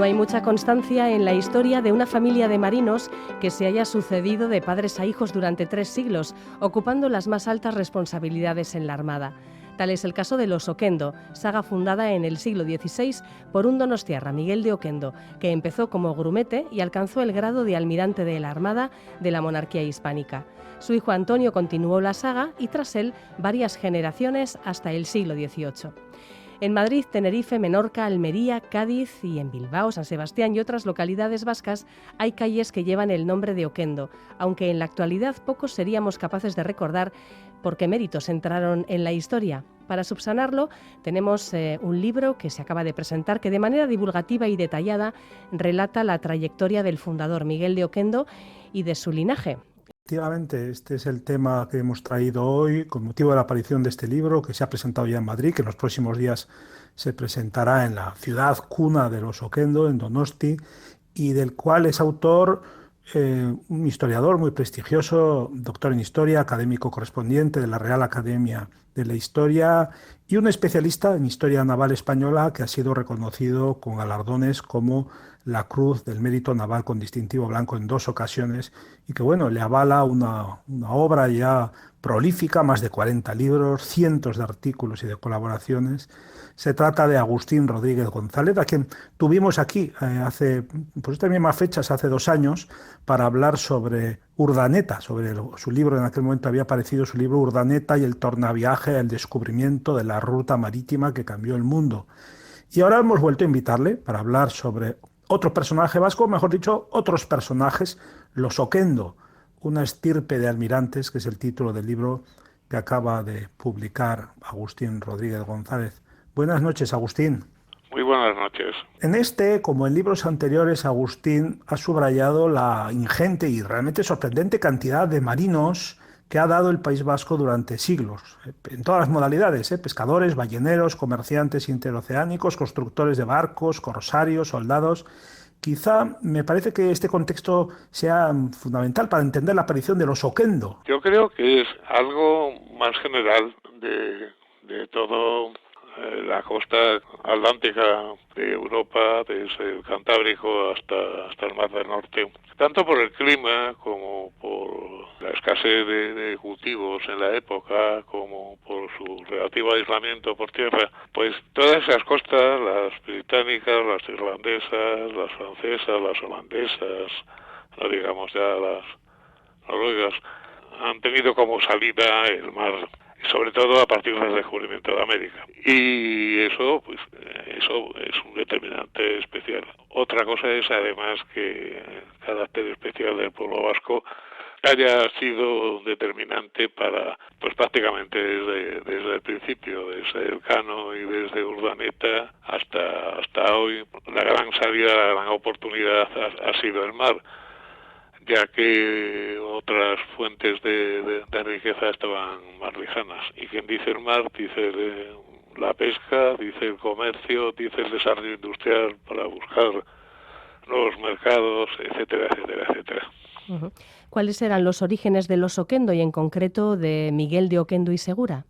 No hay mucha constancia en la historia de una familia de marinos que se haya sucedido de padres a hijos durante 3 siglos, ocupando las más altas responsabilidades en la Armada. Tal es el caso de los Oquendo, saga fundada en el siglo XVI por un donostiarra, Miguel de Oquendo, que empezó como grumete y alcanzó el grado de almirante de la Armada de la monarquía hispánica. Su hijo Antonio continuó la saga y tras él varias generaciones hasta el siglo XVIII. En Madrid, Tenerife, Menorca, Almería, Cádiz y en Bilbao, San Sebastián y otras localidades vascas hay calles que llevan el nombre de Oquendo, aunque en la actualidad pocos seríamos capaces de recordar por qué méritos entraron en la historia. Para subsanarlo, tenemos un libro que se acaba de presentar que de manera divulgativa y detallada relata la trayectoria del fundador Miguel de Oquendo y de su linaje. Efectivamente, este es el tema que hemos traído hoy con motivo de la aparición de este libro que se ha presentado ya en Madrid, que en los próximos días se presentará en la ciudad cuna de los Oquendo, en Donosti, y del cual es autor un historiador muy prestigioso, doctor en historia, académico correspondiente de la Real Academia de la Historia y un especialista en historia naval española que ha sido reconocido con galardones como la Cruz del Mérito Naval con distintivo blanco en 2 ocasiones y que, bueno, le avala una obra ya prolífica, más de 40 libros, cientos de artículos y de colaboraciones. Se trata de Agustín Rodríguez González, a quien tuvimos aquí hace, pues estas mismas fechas, hace 2 años, para hablar sobre Urdaneta, su libro. En aquel momento había aparecido su libro Urdaneta y el tornaviaje, el descubrimiento de la ruta marítima que cambió el mundo. Y ahora hemos vuelto a invitarle para hablar sobre otro personaje vasco, mejor dicho, otros personajes, los Oquendo, una estirpe de almirantes, que es el título del libro que acaba de publicar Agustín Rodríguez González. Buenas noches, Agustín. Muy buenas noches. En este, como en libros anteriores, Agustín ha subrayado la ingente y realmente sorprendente cantidad de marinos que ha dado el País Vasco durante siglos, en todas las modalidades, pescadores, balleneros, comerciantes interoceánicos, constructores de barcos, corsarios, soldados. Quizá me parece que este contexto sea fundamental para entender la aparición de los Oquendo. Yo creo que es algo más general de todo la costa atlántica de Europa, desde el Cantábrico hasta el Mar del Norte, tanto por el clima como por la escasez de cultivos en la época, como por su relativo aislamiento por tierra. Pues todas esas costas, las británicas, las irlandesas, las francesas, las holandesas, no digamos ya las noruegas, han tenido como salida el mar, sobre todo a partir del descubrimiento de América. Y eso es un determinante especial. Otra cosa es además que el carácter especial del pueblo vasco haya sido determinante para, pues prácticamente desde el principio, desde Elcano y desde Urdaneta hasta hoy, la gran salida, la gran oportunidad ha sido el mar, ya que otras fuentes de riqueza estaban más lejanas. Y quien dice el mar, dice la pesca, dice el comercio, dice el desarrollo industrial para buscar nuevos mercados, etcétera, etcétera, etcétera. Uh-huh. ¿Cuáles eran los orígenes de los Oquendo y en concreto de Miguel de Oquendo y Segura?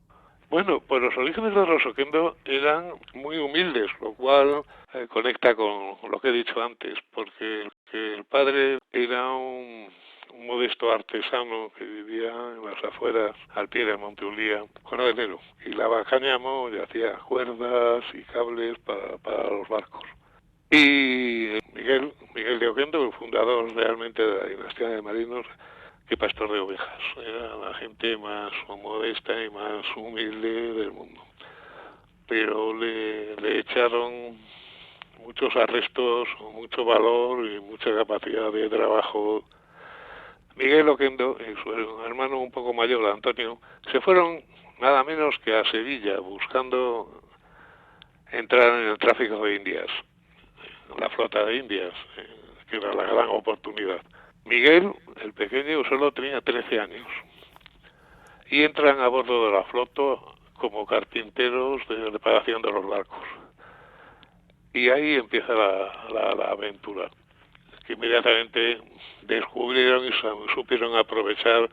Bueno, pues los orígenes de los Oquendo eran muy humildes, lo cual conecta con lo que he dicho antes, porque el padre era un modesto artesano que vivía en las afueras, al pie de Monte Ulía, jornalero, y lava cáñamo y hacía cuerdas y cables para los barcos. Y Miguel de Oquendo, el fundador realmente de la dinastía de marinos, que pastor de ovejas. Era la gente más modesta y más humilde del mundo. Pero le echaron muchos arrestos, mucho valor y mucha capacidad de trabajo. Miguel Oquendo y su hermano un poco mayor, Antonio, se fueron nada menos que a Sevilla buscando entrar en el tráfico de Indias, la flota de Indias, que era la gran oportunidad. Miguel, el pequeño, solo tenía 13 años y entran a bordo de la flota como carpinteros de reparación de los barcos. Y ahí empieza la aventura, que inmediatamente descubrieron y supieron aprovechar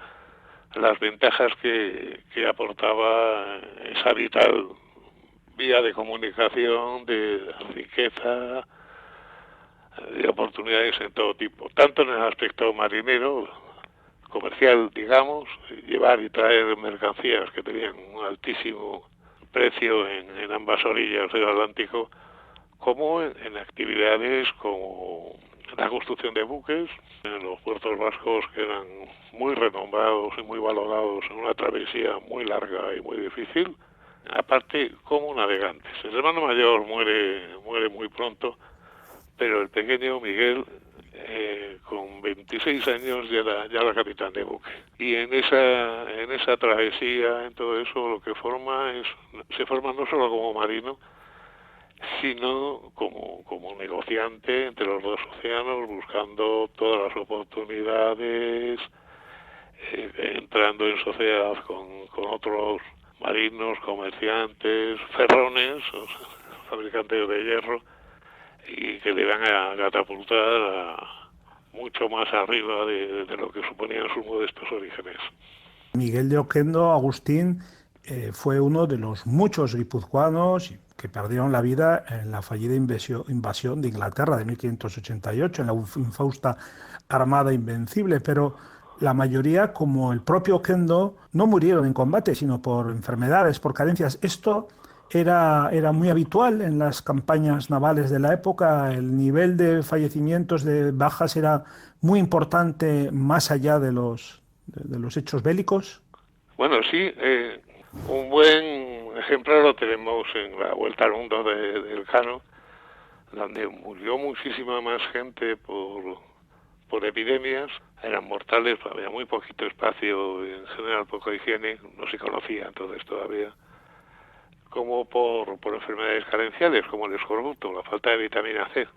las ventajas que aportaba esa vital vía de comunicación, de riqueza, de oportunidades en todo tipo, tanto en el aspecto marinero, comercial, digamos, llevar y traer mercancías que tenían un altísimo precio en ambas orillas del Atlántico, como en actividades como la construcción de buques en los puertos vascos, que eran muy renombrados y muy valorados en una travesía muy larga y muy difícil, aparte como navegantes. El hermano mayor muere muy pronto, pero el pequeño Miguel, con 26 años ya era capitán de buque. Y en esa travesía, en todo eso, lo que se forma no solo como marino, sino como negociante entre los dos océanos, buscando todas las oportunidades, entrando en sociedad con otros marinos, comerciantes, ferrones, o sea, fabricantes de hierro, y que le van a catapultar mucho más arriba de lo que suponían sus modestos orígenes. Miguel de Oquendo, Agustín, fue uno de los muchos guipuzcoanos que perdieron la vida en la fallida invasión de Inglaterra de 1588, en la infausta Armada Invencible, pero la mayoría, como el propio Oquendo, no murieron en combate, sino por enfermedades, por carencias. Esto era muy habitual en las campañas navales de la época. El nivel de fallecimientos, de bajas, era muy importante más allá de los hechos bélicos. Bueno, sí, un buen ejemplo lo tenemos en la Vuelta al Mundo de Elcano, donde murió muchísima más gente por epidemias. Eran mortales, había muy poquito espacio, en general poca higiene, no se conocía entonces todavía, como por enfermedades carenciales, como el escorbuto, la falta de vitamina C.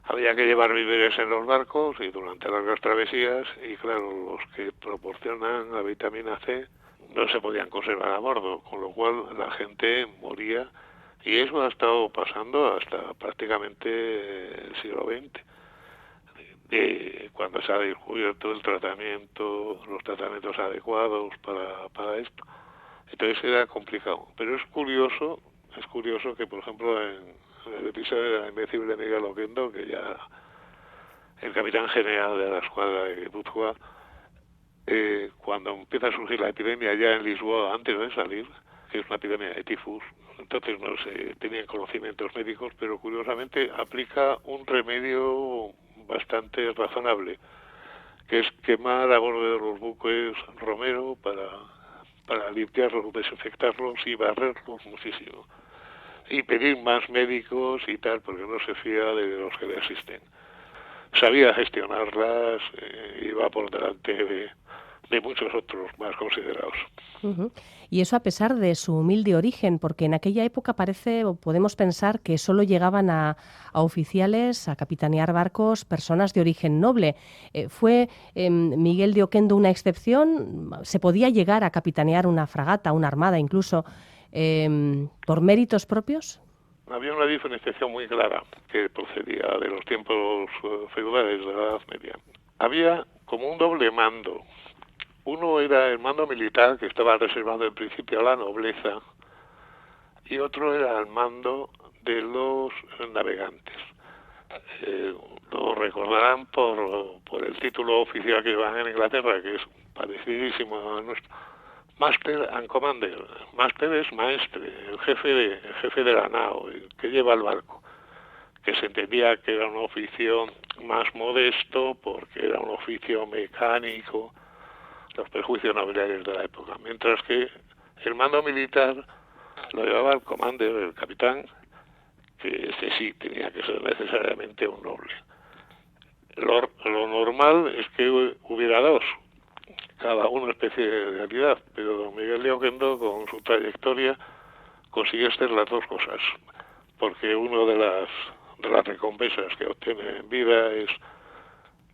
Había que llevar víveres en los barcos y durante largas travesías, y claro, los que proporcionan la vitamina C no se podían conservar a bordo, con lo cual la gente moría, y eso ha estado pasando hasta prácticamente el siglo XX, cuando se ha descubierto los tratamientos adecuados para esto. Entonces era complicado, pero es curioso que, por ejemplo, en el episodio de la Invencible Miguel Oquendo, que ya el capitán general de la escuadra de Guipúzcoa, cuando empieza a surgir la epidemia ya en Lisboa, antes de salir, que es una epidemia de tifus, entonces no se tenían conocimientos médicos, pero curiosamente aplica un remedio bastante razonable, que es quemar a bordo de los buques romero para limpiarlos, desinfectarlos y barrerlos muchísimo. Y pedir más médicos y tal, porque no se fía de los que le asisten. Sabía gestionarlas, iba por delante de muchos otros más considerados. Uh-huh. Y eso a pesar de su humilde origen, porque en aquella época podemos pensar que solo llegaban a oficiales, a capitanear barcos, personas de origen noble. ¿Fue Miguel de Oquendo una excepción? ¿Se podía llegar a capitanear una fragata, una armada incluso, por méritos propios? Había una diferenciación muy clara que procedía de los tiempos feudales de la Edad Media. Había como un doble mando. Uno era el mando militar, que estaba reservado en principio a la nobleza, y otro era el mando de los navegantes. Lo recordarán por el título oficial que llevan en Inglaterra, que es parecidísimo a nuestro. Master and Commander. Master es maestre, el jefe de la nao, el que lleva el barco, que se entendía que era un oficio más modesto porque era un oficio mecánico, los prejuicios nobiliarios de la época, mientras que el mando militar lo llevaba el commander, el capitán, que ese sí tenía que ser necesariamente un noble. Lo normal es que hubiera dos, cada una especie de realidad, pero don Miguel de Oquendo, con su trayectoria, consiguió hacer las dos cosas, porque una de las recompensas que obtiene en vida es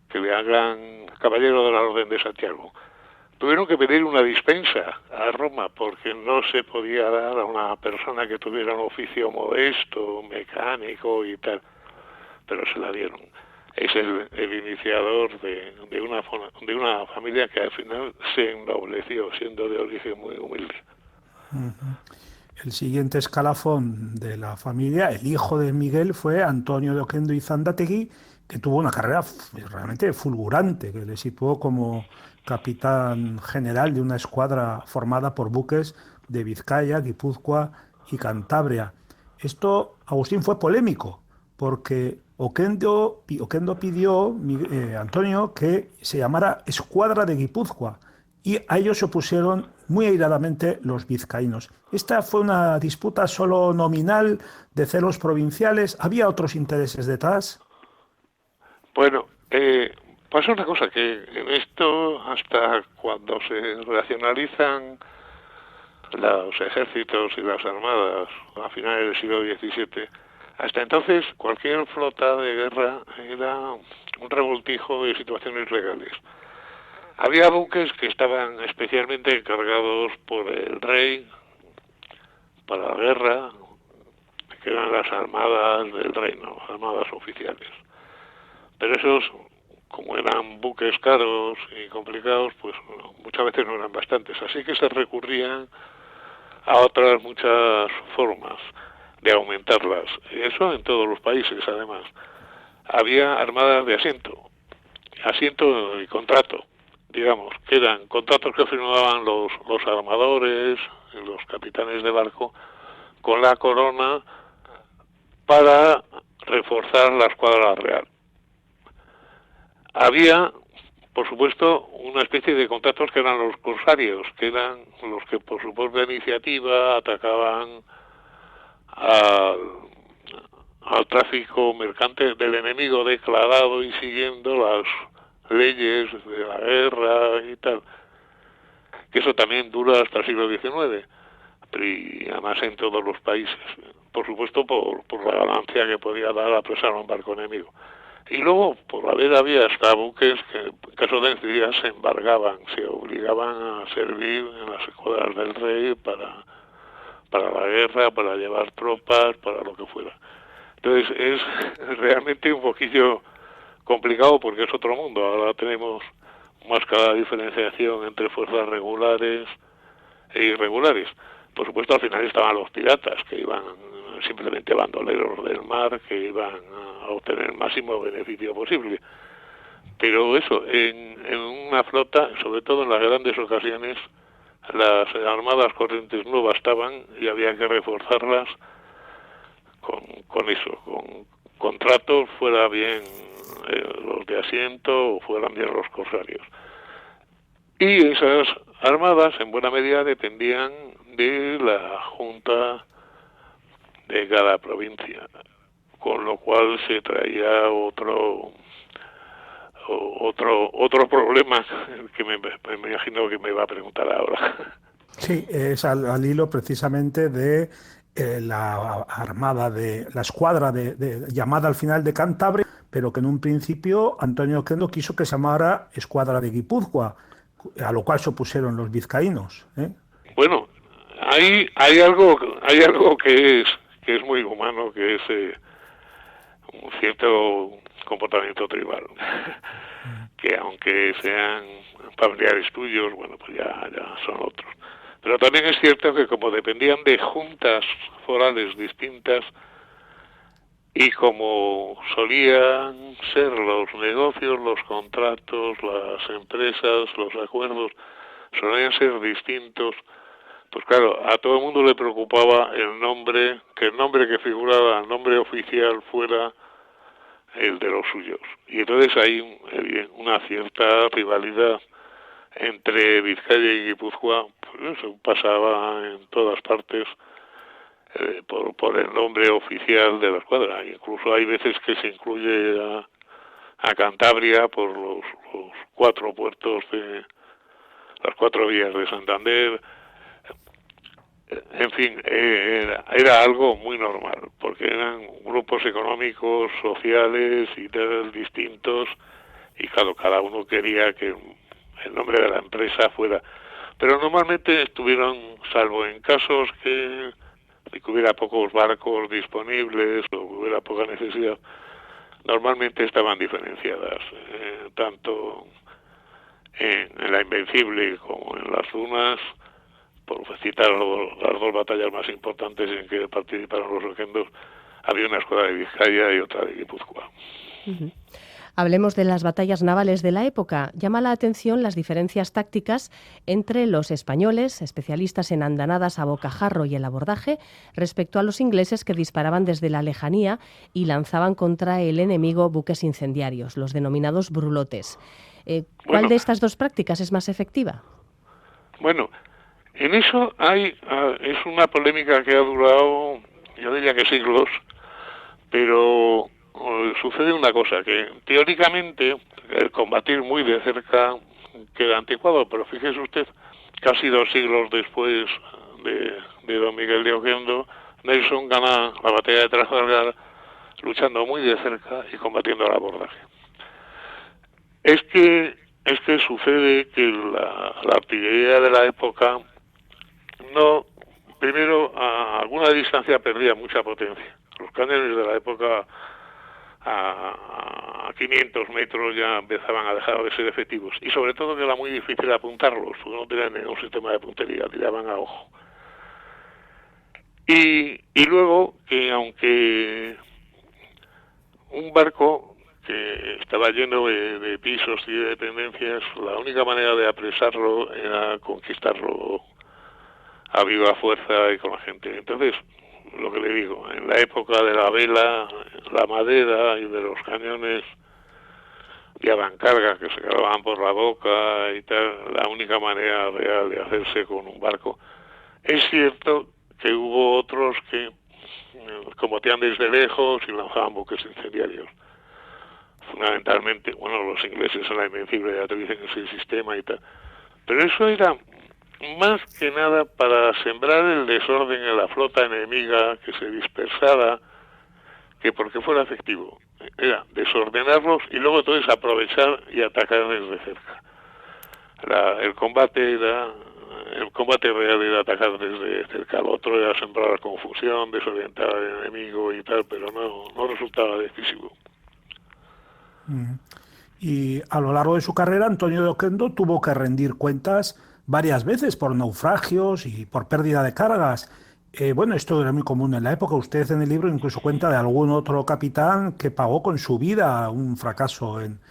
que le hagan caballero de la Orden de Santiago. Tuvieron que pedir una dispensa a Roma porque no se podía dar a una persona que tuviera un oficio modesto, mecánico y tal, pero se la dieron. Es el iniciador de una familia que al final se ennobleció, siendo de origen muy humilde. El siguiente escalafón de la familia, el hijo de Miguel, fue Antonio de Oquendo y Zandategui, que tuvo una carrera realmente fulgurante, que le situó como capitán general de una escuadra formada por buques de Vizcaya, Guipúzcoa y Cantabria. Esto, Agustín, fue polémico, porque Oquendo pidió, Antonio, que se llamara Escuadra de Guipúzcoa, y a ellos se opusieron muy airadamente los vizcaínos. Esta fue una disputa solo nominal de celos provinciales. ¿Había otros intereses detrás? Bueno, pasa una cosa, que en esto, hasta cuando se racionalizan los ejércitos y las armadas a finales del siglo XVII, hasta entonces cualquier flota de guerra era un revoltijo de situaciones legales. Había buques que estaban especialmente encargados por el rey para la guerra, que eran las armadas del reino, armadas oficiales. Pero esos, como eran buques caros y complicados, pues muchas veces no eran bastantes. Así que se recurrían a otras muchas formas de aumentarlas. Y eso en todos los países, además. Había armadas de asiento y contrato, digamos, que eran contratos que firmaban los armadores, los capitanes de barco, con la corona para reforzar la escuadra real. Había, por supuesto, una especie de contratos que eran los corsarios, que eran los que por su propia iniciativa atacaban al tráfico mercante del enemigo declarado y siguiendo las leyes de la guerra y tal. Que eso también dura hasta el siglo XIX, y además en todos los países. Por supuesto, por la ganancia que podía dar apresar a un barco enemigo. Y luego, por había hasta buques que, en caso de necesidad, se embargaban, se obligaban a servir en las escuadras del rey para la guerra, para llevar tropas, para lo que fuera. Entonces, es realmente un poquillo complicado porque es otro mundo. Ahora tenemos más clara diferenciación entre fuerzas regulares e irregulares. Por supuesto, al final estaban los piratas, que iban simplemente bandoleros del mar, que iban a obtener el máximo beneficio posible. Pero eso, en una flota, sobre todo en las grandes ocasiones, las armadas corrientes no bastaban y había que reforzarlas con eso, con contratos, fuera bien los de asiento o fueran bien los corsarios. Y esas armadas, en buena medida, dependían de la junta de cada provincia, con lo cual se traía otro problema que me imagino que me va a preguntar ahora. Sí, es al hilo precisamente de la armada de la escuadra llamada al final de Cantabria, pero que en un principio Antonio Oquendo quiso que se llamara Escuadra de Guipúzcoa, a lo cual se opusieron los vizcaínos, ¿eh? Bueno, hay algo que es muy humano, que es un cierto comportamiento tribal, que aunque sean familiares tuyos, bueno, pues ya son otros. Pero también es cierto que como dependían de juntas forales distintas y como solían ser los negocios, los contratos, las empresas, los acuerdos, solían ser distintos, pues claro, a todo el mundo le preocupaba el nombre que figuraba, el nombre oficial fuera el de los suyos. Y entonces hay una cierta rivalidad entre Vizcaya y Guipúzcoa, pues eso pasaba en todas partes por el nombre oficial de la escuadra. Incluso hay veces que se incluye a Cantabria por los 4 puertos de las 4 vías de Santander. En fin, era algo muy normal, porque eran grupos económicos, sociales y tal distintos, y claro, cada uno quería que el nombre de la empresa fuera. Pero normalmente estuvieron, salvo en casos que hubiera pocos barcos disponibles o hubiera poca necesidad, normalmente estaban diferenciadas, tanto en la Invencible como en las Dunas, por citar las 2 batallas más importantes en que participaron los oquendos. Había una escuadra de Vizcaya y otra de Guipúzcoa. Ujú. Hablemos de las batallas navales de la época. Llama la atención las diferencias tácticas entre los españoles, especialistas en andanadas a bocajarro y el abordaje, respecto a los ingleses que disparaban desde la lejanía y lanzaban contra el enemigo buques incendiarios, los denominados brulotes. ¿Cuál Bueno, de estas dos prácticas es más efectiva? bueno, en eso es una polémica que ha durado, yo diría que siglos, pero sucede una cosa, que teóricamente el combatir muy de cerca queda anticuado, pero fíjese usted, casi 2 siglos después de Don Miguel de Oquendo, Nelson gana la batalla de Trafalgar luchando muy de cerca y combatiendo al abordaje. Es que sucede que la artillería de la época no, primero a alguna distancia perdía mucha potencia. Los cañones de la época a 500 metros ya empezaban a dejar de ser efectivos y sobre todo que era muy difícil apuntarlos, porque no tenían ningún sistema de puntería, tiraban a ojo. Y luego que aunque un barco que estaba lleno de pisos y de dependencias, la única manera de apresarlo era conquistarlo a viva fuerza y con la gente. Entonces, lo que le digo, en la época de la vela, la madera y de los cañones de avancarga que se clavaban por la boca y tal, la única manera real de hacerse con un barco. Es cierto que hubo otros que combatían desde lejos y lanzaban buques incendiarios. Fundamentalmente, bueno, los ingleses en la Invencible ya te dicen ese sistema y tal. Pero eso era más que nada para sembrar el desorden en la flota enemiga, que se dispersara, que porque fuera efectivo. Era desordenarlos y luego entonces aprovechar y atacar desde cerca. El combate real era atacar desde cerca, al otro era sembrar confusión, desorientar al enemigo y tal, pero no resultaba decisivo. Y a lo largo de su carrera, Antonio de Oquendo tuvo que rendir cuentas varias veces por naufragios y por pérdida de cargas. Bueno, esto era muy común en la época. Usted en el libro incluso cuenta de algún otro capitán que pagó con su vida un fracaso en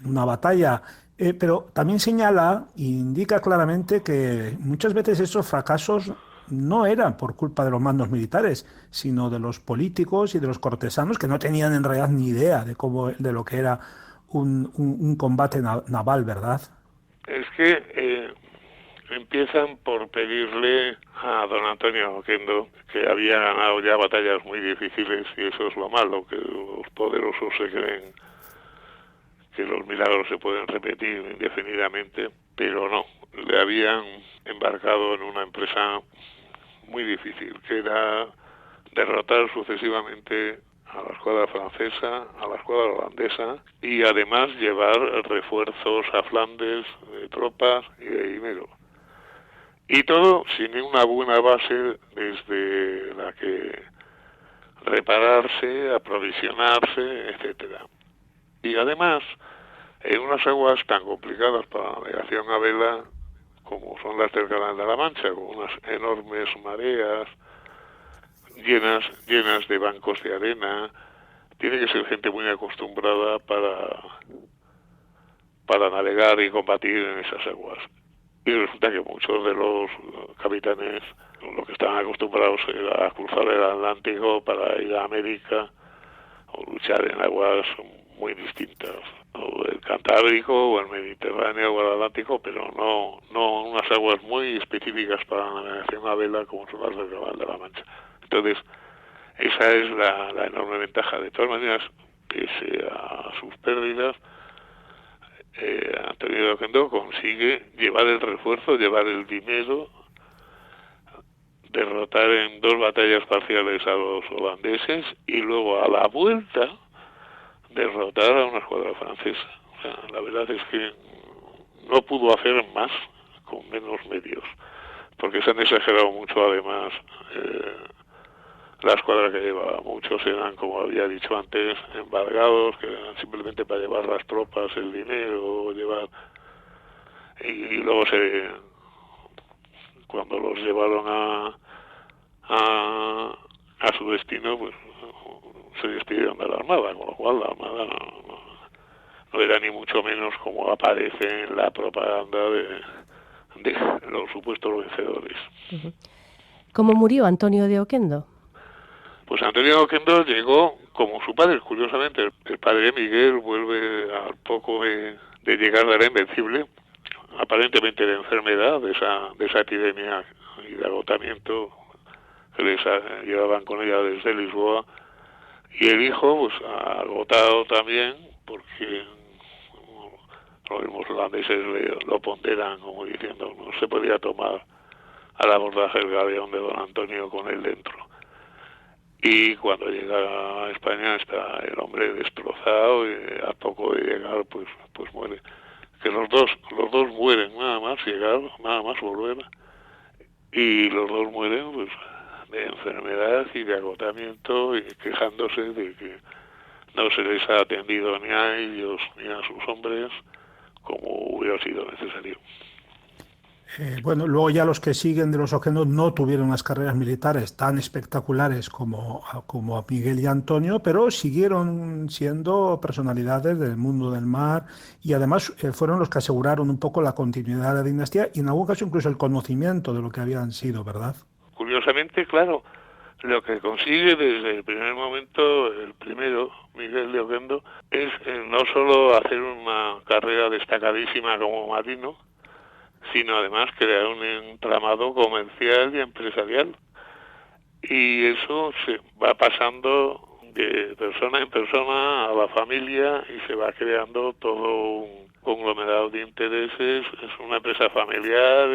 una batalla. Pero también señala e indica claramente que muchas veces esos fracasos no eran por culpa de los mandos militares, sino de los políticos y de los cortesanos que no tenían en realidad ni idea de lo que era un combate naval, ¿verdad? Es que empiezan por pedirle a don Antonio Oquendo, que había ganado ya batallas muy difíciles, y eso es lo malo, que los poderosos se creen que los milagros se pueden repetir indefinidamente, pero no, le habían embarcado en una empresa muy difícil, que era derrotar sucesivamente a la escuadra francesa, a la escuadra holandesa y además llevar refuerzos a Flandes de tropas y de dinero. Y todo sin una buena base desde la que repararse, aprovisionarse, etcétera. Y además, en unas aguas tan complicadas para la navegación a vela como son las del Canal de la Mancha, con unas enormes mareas llenas de bancos de arena, tiene que ser gente muy acostumbrada para navegar y combatir en esas aguas. Y resulta que muchos de los capitanes lo que estaban acostumbrados era a cruzar el Atlántico para ir a América o luchar en aguas muy distintas, o el Cantábrico o el Mediterráneo o el Atlántico, pero no unas aguas muy específicas para la navegación a vela como son las del Canal de la Mancha. Entonces, esa es la enorme ventaja. De todas maneras, pese a sus pérdidas, Antonio de Oquendo consigue llevar el refuerzo, llevar el dinero, derrotar en 2 batallas parciales a los holandeses y luego a la vuelta derrotar a una escuadra francesa. O sea, la verdad es que no pudo hacer más con menos medios, porque se han exagerado mucho además la escuadra que llevaba. Muchos eran, como había dicho antes, embargados, que eran simplemente para llevar las tropas, el dinero, y luego cuando los llevaron a su destino, pues se despidieron de la Armada, con lo cual la Armada no era ni mucho menos como aparece en la propaganda de los supuestos vencedores. ¿Cómo murió Antonio de Oquendo? Pues Antonio de Oquendo llegó como su padre, curiosamente. El padre Miguel vuelve al poco de llegar de la Invencible, aparentemente de enfermedad, de esa epidemia y de agotamiento que les llevaban con ella desde Lisboa, y el hijo, pues agotado también, porque los mismos holandeses lo ponderan como diciendo no se podía tomar al abordaje el galeón de don Antonio con él dentro. Y cuando llega a España está el hombre destrozado y a poco de llegar pues muere. Que los dos mueren, nada más llegar, nada más volver, y los dos mueren pues de enfermedad y de agotamiento y quejándose de que no se les ha atendido ni a ellos ni a sus hombres como hubiera sido necesario. Bueno, luego ya los que siguen de los Oquendo no tuvieron unas carreras militares tan espectaculares como a Miguel y Antonio, pero siguieron siendo personalidades del mundo del mar y además fueron los que aseguraron un poco la continuidad de la dinastía y en algún caso incluso el conocimiento de lo que habían sido, ¿verdad? Curiosamente, claro, lo que consigue desde el primer momento, el primero, Miguel de Oquendo, es no solo hacer una carrera destacadísima como marino, sino además crear un entramado comercial y empresarial. Y eso se va pasando de persona en persona a la familia y se va creando todo un conglomerado de intereses. Es una empresa familiar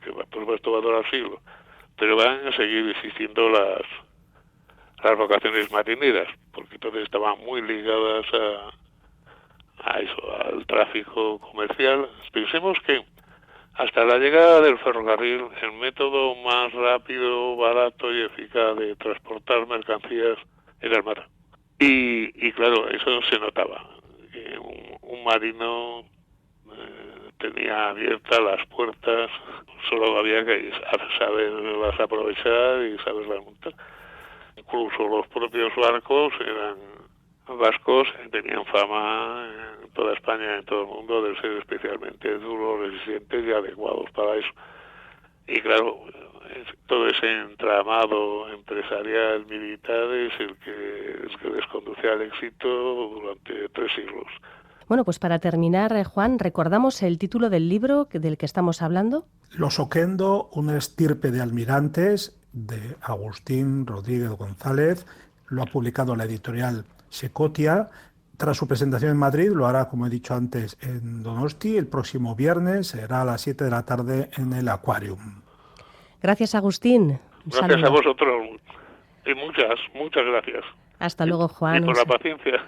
que por supuesto va a durar siglos, pero van a seguir existiendo las vocaciones marineras, porque entonces estaban muy ligadas a eso, al tráfico comercial. Pensemos que hasta la llegada del ferrocarril, el método más rápido, barato y eficaz de transportar mercancías era el mar. Y claro, eso se notaba. Un marino tenía abiertas las puertas, solo había que saberlas aprovechar y saberlas montar. Incluso los propios barcos eran vascos, tenían fama en toda España y en todo el mundo de ser especialmente duros, resistentes y adecuados para eso. Y claro, todo ese entramado empresarial, militar, es el que les conduce al éxito durante 3 siglos. Bueno, pues para terminar, Juan, ¿recordamos el título del libro del que estamos hablando? Los Oquendo, una estirpe de almirantes, de Agustín Rodríguez González. Lo ha publicado la editorial Secotia. Tras su presentación en Madrid, lo hará, como he dicho antes, en Donosti. El próximo viernes será a las 7 de la tarde en el Aquarium. Gracias, Agustín. Gracias a vosotros y muchas gracias. Hasta luego, Juan. Y por la paciencia.